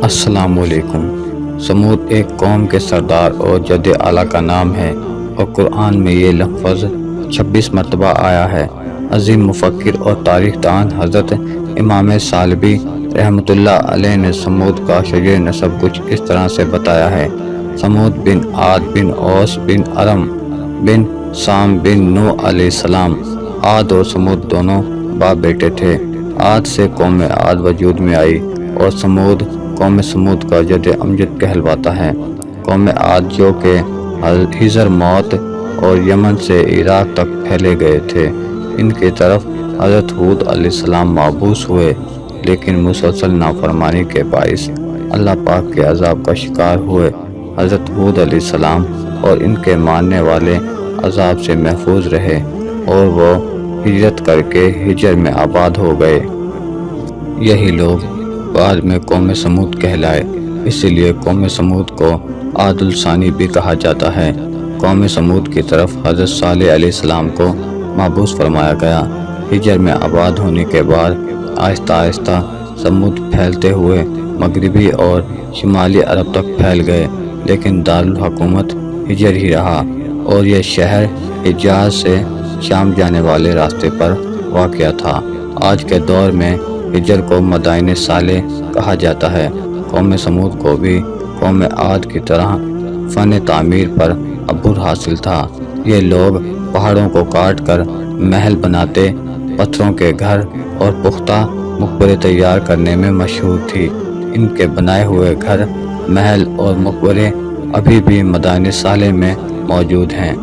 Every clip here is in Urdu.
السلام علیکم۔ سمود ایک قوم کے سردار اور جد اعلیٰ کا نام ہے اور قرآن میں یہ لفظ 26 مرتبہ آیا ہے۔ عظیم مفکر اور تاریخ دان حضرت امام ثعلبی رحمۃ اللہ علیہ نے سمود کا شجر نسب کچھ اس طرح سے بتایا ہے۔ سمود بن عاد بن اوس بن ارم بن سام بن نوح علیہ السلام۔ عاد اور سمود دونوں باپ بیٹے تھے۔ عاد سے قوم عاد وجود میں آئی اور سمود قوم سمود کا جد امجد کہلواتا ہے۔ قوم عاد جو کہ حضر موت اور یمن سے عراق تک پھیلے گئے تھے، ان کی طرف حضرت ہود علیہ السلام مبعوث ہوئے، لیکن مسلسل نافرمانی کے باعث اللہ پاک کے عذاب کا شکار ہوئے۔ حضرت ہود علیہ السلام اور ان کے ماننے والے عذاب سے محفوظ رہے اور وہ ہجرت کر کے ہجر میں آباد ہو گئے۔ یہی لوگ بعد میں قوم سمود کہلائے، اسی لیے قوم سمود کو عاد الثانی بھی کہا جاتا ہے۔ قوم سمود کی طرف حضرت صالح علیہ السلام کو مبعوث فرمایا گیا۔ ہجر میں آباد ہونے کے بعد آہستہ آہستہ سمود پھیلتے ہوئے مغربی اور شمالی عرب تک پھیل گئے، لیکن دارالحکومت ہجر ہی رہا اور یہ شہر حجاز سے شام جانے والے راستے پر واقع تھا۔ آج کے دور میں ہجر کو مدائن صالح کہا جاتا ہے۔ قوم سمود کو بھی قوم عاد کی طرح فن تعمیر پر عبور حاصل تھا۔ یہ لوگ پہاڑوں کو کاٹ کر محل بناتے، پتھروں کے گھر اور پختہ مقبرے تیار کرنے میں مشہور تھی۔ ان کے بنائے ہوئے گھر، محل اور مقبرے ابھی بھی مدائن صالح میں موجود ہیں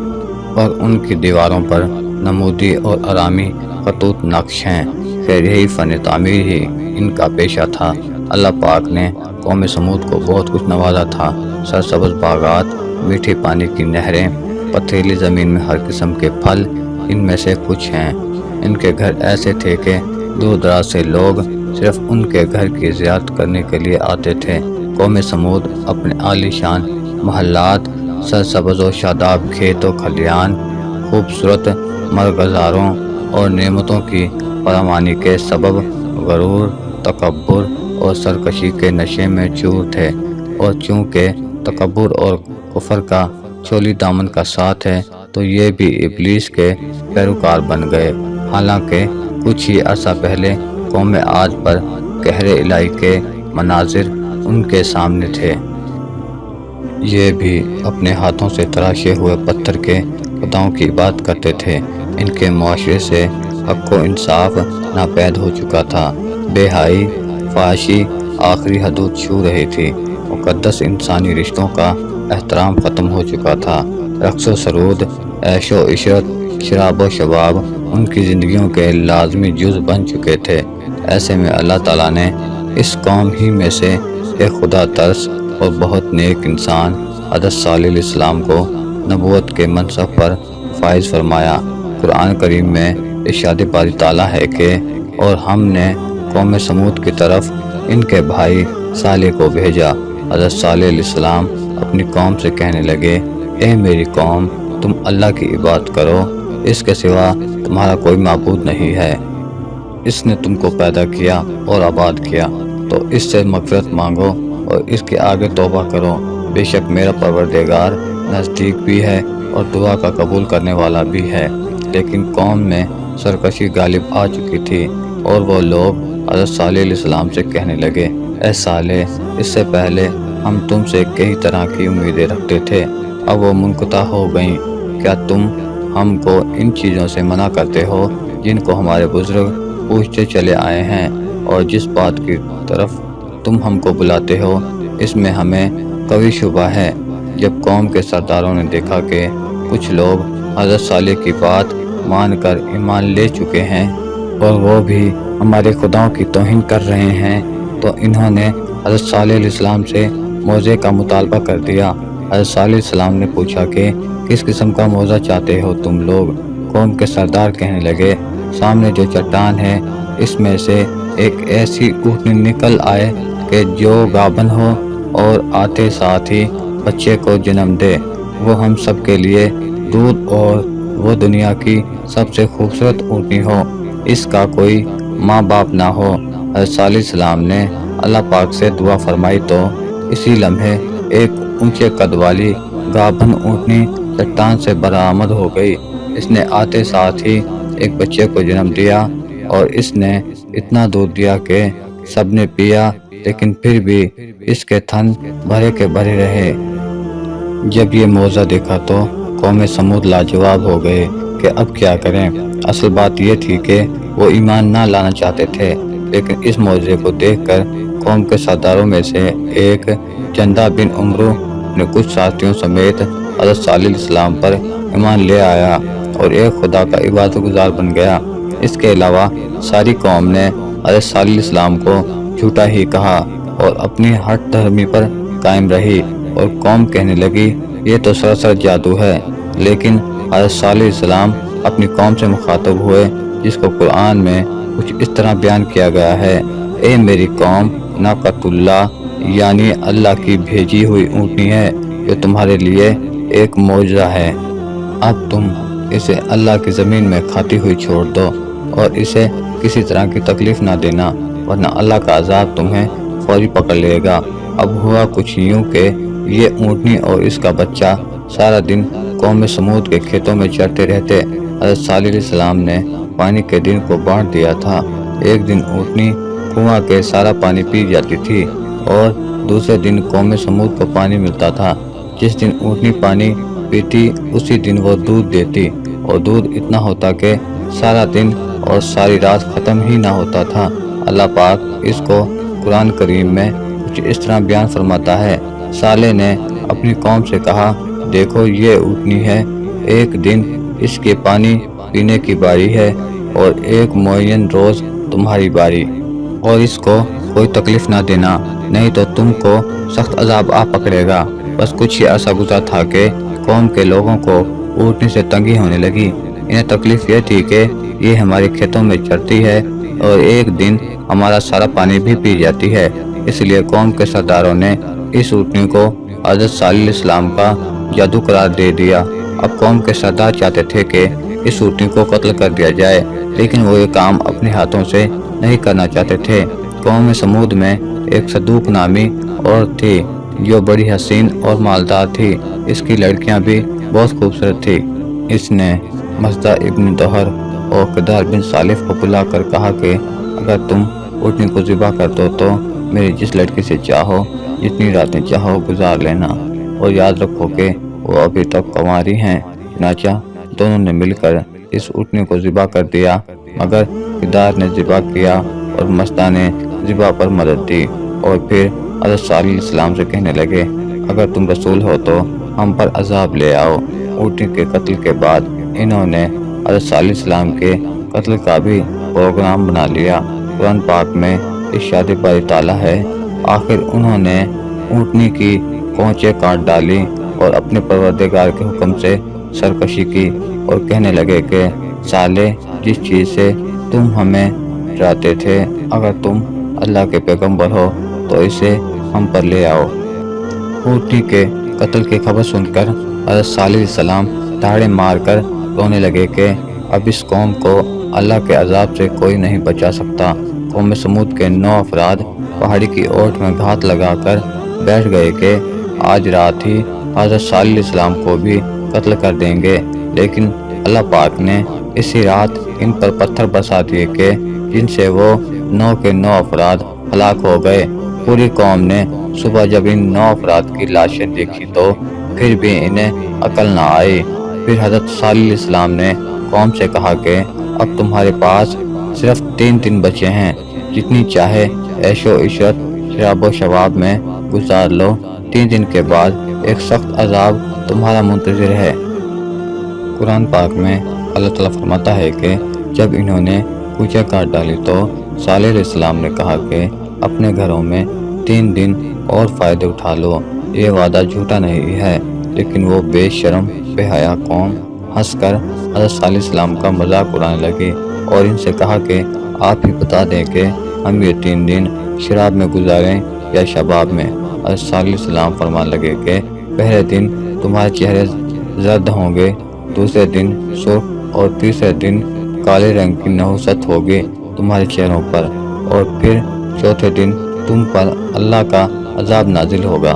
اور ان کی دیواروں پر نمودی اور آرامی خطوط نقش ہیں۔ خیر یہی فن تعمیر ہی ان کا پیشہ تھا۔ اللہ پاک نے قوم سمود کو بہت کچھ نوازا تھا۔ سرسبز باغات، میٹھے پانی کی نہریں، پتھریلی زمین میں ہر قسم کے پھل ان میں سے کچھ ہیں۔ ان کے گھر ایسے تھے کہ دور دراز سے لوگ صرف ان کے گھر کی زیارت کرنے کے لیے آتے تھے۔ قوم سمود اپنے عالی شان محلات، سرسبز و شاداب کھیت و کھلیان، خوبصورت مرغزاروں اور نعمتوں کی فراوانی کے سبب غرور، تکبر اور سرکشی کے نشے میں چور تھے، اور چونکہ تکبر اور کفر کا چولی دامن کا ساتھ ہے تو یہ بھی ابلیس کے پیروکار بن گئے۔ حالانکہ کچھ ہی عرصہ پہلے قوم عاد پر قہر الہی کے مناظر ان کے سامنے تھے۔ یہ بھی اپنے ہاتھوں سے تراشے ہوئے پتھر کے خداؤں کی عبادت کرتے تھے۔ ان کے معاشرے سے حق و انصاف ناپید ہو چکا تھا۔ بے حیائی، فحاشی آخری حدود چھو رہی تھی۔ مقدس انسانی رشتوں کا احترام ختم ہو چکا تھا۔ رقص و سرود، عیش و عشرت، شراب و شباب ان کی زندگیوں کے لازمی جز بن چکے تھے۔ ایسے میں اللہ تعالیٰ نے اس قوم ہی میں سے ایک خدا ترس اور بہت نیک انسان حضرت صالح علیہ السلام کو نبوت کے منصب پر فائز فرمایا۔ قرآن کریم میں ارشاد باری تعالیٰ ہے کہ اور ہم نے قوم سمود کی طرف ان کے بھائی صالح کو بھیجا۔ حضرت صالح علیہ السلام اپنی قوم سے کہنے لگے، اے میری قوم، تم اللہ کی عبادت کرو، اس کے سوا تمہارا کوئی معبود نہیں ہے۔ اس نے تم کو پیدا کیا اور آباد کیا، تو اس سے مغفرت مانگو اور اس کے آگے توبہ کرو۔ بے شک میرا پروردگار نزدیک بھی ہے اور دعا کا قبول کرنے والا بھی ہے۔ لیکن قوم میں سرکشی غالب آ چکی تھی اور وہ لوگ حضرت صالح علیہ السلام سے کہنے لگے، اے صالح، اس سے پہلے ہم تم سے کئی طرح کی امیدیں رکھتے تھے، اب وہ منقطع ہو گئیں۔ کیا تم ہم کو ان چیزوں سے منع کرتے ہو جن کو ہمارے بزرگ پوچھتے چلے آئے ہیں، اور جس بات کی طرف تم ہم کو بلاتے ہو اس میں ہمیں قوی شبہ ہے۔ جب قوم کے سرداروں نے دیکھا کہ کچھ لوگ حضرت صالح کی بات مان کر ایمان لے چکے ہیں اور وہ بھی ہمارے خداؤں کی توہین کر رہے ہیں، تو انہوں نے حضرت صالح علیہ السلام سے موضع کا مطالبہ کر دیا۔ حضرت صالح علیہ السلام نے پوچھا کہ کس قسم کا موضع چاہتے ہو تم لوگ؟ قوم کے سردار کہنے لگے، سامنے جو چٹان ہے اس میں سے ایک ایسی اونٹنی نکل آئے کہ جو گابن ہو اور آتے ساتھ ہی بچے کو جنم دے، وہ ہم سب کے لیے دودھ اور وہ دنیا کی سب سے خوبصورت اونٹنی ہو، اس کا کوئی ماں باپ نہ ہو۔ حضرت صالح علیہ السلام نے اللہ پاک سے دعا فرمائی تو اسی لمحے ایک اونچے قد والی گابھن اونٹنی چٹان سے برآمد ہو گئی۔ اس نے آتے ساتھ ہی ایک بچے کو جنم دیا اور اس نے اتنا دودھ دیا کہ سب نے پیا، لیکن پھر بھی اس کے تھن بھرے کے بھرے رہے۔ جب یہ معجزہ دیکھا تو قوم سمود لاجواب ہو گئے کہ اب کیا کریں۔ اصل بات یہ تھی کہ وہ ایمان نہ لانا چاہتے تھے، لیکن اس معجزے کو دیکھ کر قوم کے سرداروں میں سے ایک جندہ بن عمرو نے کچھ ساتھیوں سمیت حضرت صالح علیہ السلام پر ایمان لے آیا اور ایک خدا کا عبادت گزار بن گیا۔ اس کے علاوہ ساری قوم نے حضرت صالح علیہ السلام کو جھوٹا ہی کہا اور اپنی ہٹ دھرمی پر قائم رہی، اور قوم کہنے لگی یہ تو سراسر جادو ہے۔ لیکن حضرت صالح علیہ السلام اپنی قوم سے مخاطب ہوئے، جس کو قرآن میں کچھ اس طرح بیان کیا گیا ہے: اے میری قوم، ناقۃ اللہ یعنی اللہ کی بھیجی ہوئی اونٹنی ہے جو تمہارے لیے ایک معجزہ ہے۔ اب تم اسے اللہ کی زمین میں کھاتی ہوئی چھوڑ دو اور اسے کسی طرح کی تکلیف نہ دینا، ورنہ اللہ کا عذاب تمہیں فوری پکڑ لے گا۔ اب ہوا کچھ یوں کہ یہ اونٹنی اور اس کا بچہ سارا دن قوم سمود کے کھیتوں میں چرتے رہتے۔ حضرت صالح علیہ السلام نے پانی کے دن کو بانٹ دیا تھا۔ ایک دن اونٹنی کنواں کے سارا پانی پی جاتی تھی اور دوسرے دن قوم سمود کو پانی ملتا تھا۔ جس دن اونٹنی پانی پیتی اسی دن وہ دودھ دیتی، اور دودھ اتنا ہوتا کہ سارا دن اور ساری رات ختم ہی نہ ہوتا تھا۔ اللہ پاک اس کو قرآن کریم میں کچھ اس طرح بیان فرماتا ہے: صالح نے اپنی قوم سے کہا، دیکھو یہ اونٹنی ہے، ایک دن اس کے پانی پینے کی باری ہے اور ایک معین روز تمہاری باری، اور اس کو کوئی تکلیف نہ دینا، نہیں تو تم کو سخت عذاب آ پکڑے گا۔ بس کچھ ہی عرصہ گزرا تھا کہ قوم کے لوگوں کو اونٹنی سے تنگی ہونے لگی۔ انہیں تکلیف یہ تھی کہ یہ ہمارے کھیتوں میں چرتی ہے اور ایک دن ہمارا سارا پانی بھی پی جاتی ہے۔ اس لیے قوم کے سرداروں نے اس اونٹنی کو حضرت صالح علیہ السلام کا جادو قرار دے دیا۔ اب قوم کے سردار چاہتے تھے کہ اس اونٹنی کو قتل کر دیا جائے، لیکن وہ یہ کام اپنے ہاتھوں سے نہیں کرنا چاہتے تھے۔ قوم سمود میں ایک صدوق نامی عورت تھی جو بڑی حسین اور مالدار تھی۔ اس کی لڑکیاں بھی بہت خوبصورت تھی۔ اس نے مصدع ابن دہر اور کدار بن صالف کو بلا کر کہا کہ اگر تم اونٹنی کو ذبح کر دو تو میری جس لڑکی سے چاہو جتنی راتیں چاہو گزار لینا، اور یاد رکھو کہ وہ ابھی تک کنواری ہیں۔ چنانچہ دونوں نے مل کر اس اونٹنی کو ذبح کر دیا، مگر کدار نے ذبح کیا اور مصدع نے ذبح پر مدد دی، اور پھر حضرت صالح علیہ السلام سے کہنے لگے اگر تم رسول ہو تو ہم پر عذاب لے آؤ۔ اونٹنی کے قتل کے بعد انہوں نے حضرت صالح علیہ السلام کے قتل کا بھی پروگرام بنا لیا۔ قرآن پاک میں ارشاد باری تعالیٰ ہے: آخر انہوں نے اونٹنی کی کونچیں کاٹ ڈالی اور اپنے پروردگار کے حکم سے سرکشی کی، اور کہنے لگے کہ صالح، جس چیز سے تم ہمیں ڈراتے تھے، اگر تم اللہ کے پیغمبر ہو تو اسے ہم پر لے آؤ۔ اونٹنی کے قتل کی خبر سن کر حضرت صالح علیہ السلام دھاڑے مار کر رونے لگے کہ اب اس قوم کو اللہ کے عذاب سے کوئی نہیں بچا سکتا۔ قوم سمود کے 9 افراد پہاڑی کی اوٹ میں گھات لگا کر بیٹھ گئے کہ آج رات ہی حضرت صالح علیہ السلام کو بھی قتل کر دیں گے، لیکن اللہ پاک نے اسی رات ان پر پتھر برسا دیے کہ جن سے وہ 9 کے 9 افراد ہلاک ہو گئے۔ پوری قوم نے صبح جب ان 9 افراد کی لاشیں دیکھی تو پھر بھی انہیں عقل نہ آئی۔ پھر حضرت صالح علیہ السلام نے قوم سے کہا کہ اب تمہارے پاس صرف 3 دن بچے ہیں، جتنی چاہے عیش و عشرت شراب و شباب میں گزار لو، 3 دن کے بعد ایک سخت عذاب تمہارا منتظر ہے۔ قرآن پاک میں اللہ تعالیٰ فرماتا ہے کہ جب انہوں نے کوچہ کاٹ ڈالی تو صالح علیہ السلام نے کہا کہ اپنے گھروں میں 3 دن اور فائدے اٹھا لو، یہ وعدہ جھوٹا نہیں ہے۔ لیکن وہ بے شرم بے حیا قوم ہنس کر حضرت صالح علیہ السلام کا مذاق اڑانے لگی اور ان سے کہا کہ آپ ہی بتا دیں کہ ہم یہ 3 دن شراب میں گزاریں یا شباب میں۔ حضرت صالح علیہ السلام فرمان لگے کہ پہلے دن تمہارے چہرے زرد ہوں گے، دوسرے دن سرخ اور تیسرے دن کالے رنگ کی نحوست ہوگی تمہارے چہروں پر، اور پھر چوتھے دن تم پر اللہ کا عذاب نازل ہوگا۔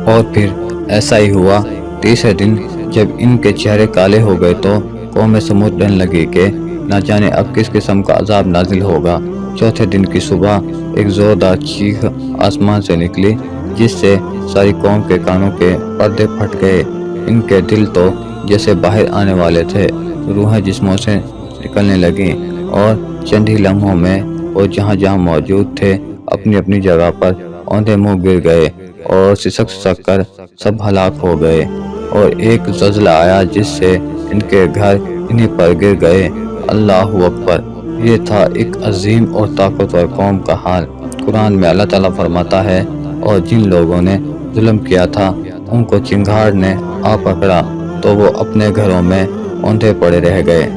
اور پھر ایسا ہی ہوا۔ تیسرے دن جب ان کے چہرے کالے ہو گئے تو قوم سمود ڈرنے لگی کہ نہ جانے اب کس قسم کا عذاب نازل ہوگا۔ چوتھے دن کی صبح ایک زوردار چیخ آسمان سے نکلی جس سے ساری قوم کے کانوں کے پردے پھٹ گئے۔ ان کے دل تو جیسے باہر آنے والے تھے، روحیں جسموں سے نکلنے لگیں اور چند ہی لمحوں میں وہ جہاں جہاں موجود تھے اپنی اپنی جگہ پر اوندھے منہ گر گئے اور سسک سسک کر سب ہلاک ہو گئے۔ اور ایک زلزلہ آیا جس سے ان کے گھر انہی پر گر گئے۔ اللہ اکبر! یہ تھا ایک عظیم اور طاقتور قوم کا حال۔ قرآن میں اللہ تعالیٰ فرماتا ہے، اور جن لوگوں نے ظلم کیا تھا ان کو چنگھاڑ نے آ پکڑا تو وہ اپنے گھروں میں اوندھے پڑے رہ گئے،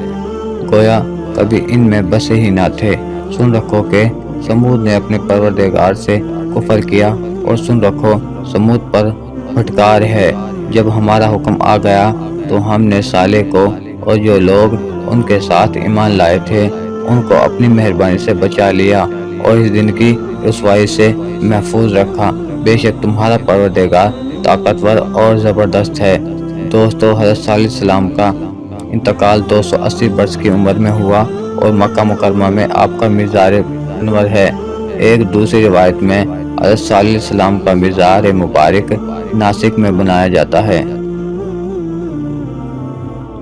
گویا کبھی ان میں بسے ہی نہ تھے۔ سن رکھو کہ سمود نے اپنے پروردگار سے کفر کیا، اور سن رکھو سمود پر پھٹکار ہے۔ جب ہمارا حکم آ گیا تو ہم نے صالح کو اور جو لوگ ان کے ساتھ ایمان لائے تھے ان کو اپنی مہربانی سے بچا لیا اور اس دن کی رسوائی سے محفوظ رکھا۔ بے شک تمہارا پروردگار طاقتور اور زبردست ہے۔ دوستو، حضرت صالح علیہ السلام کا انتقال 280 برس کی عمر میں ہوا اور مکہ مکرمہ میں آپ کا مزار انور ہے۔ ایک دوسری روایت میں حضرت صالح علیہ السلام کا مزار مبارک ناسک میں بنایا جاتا ہے۔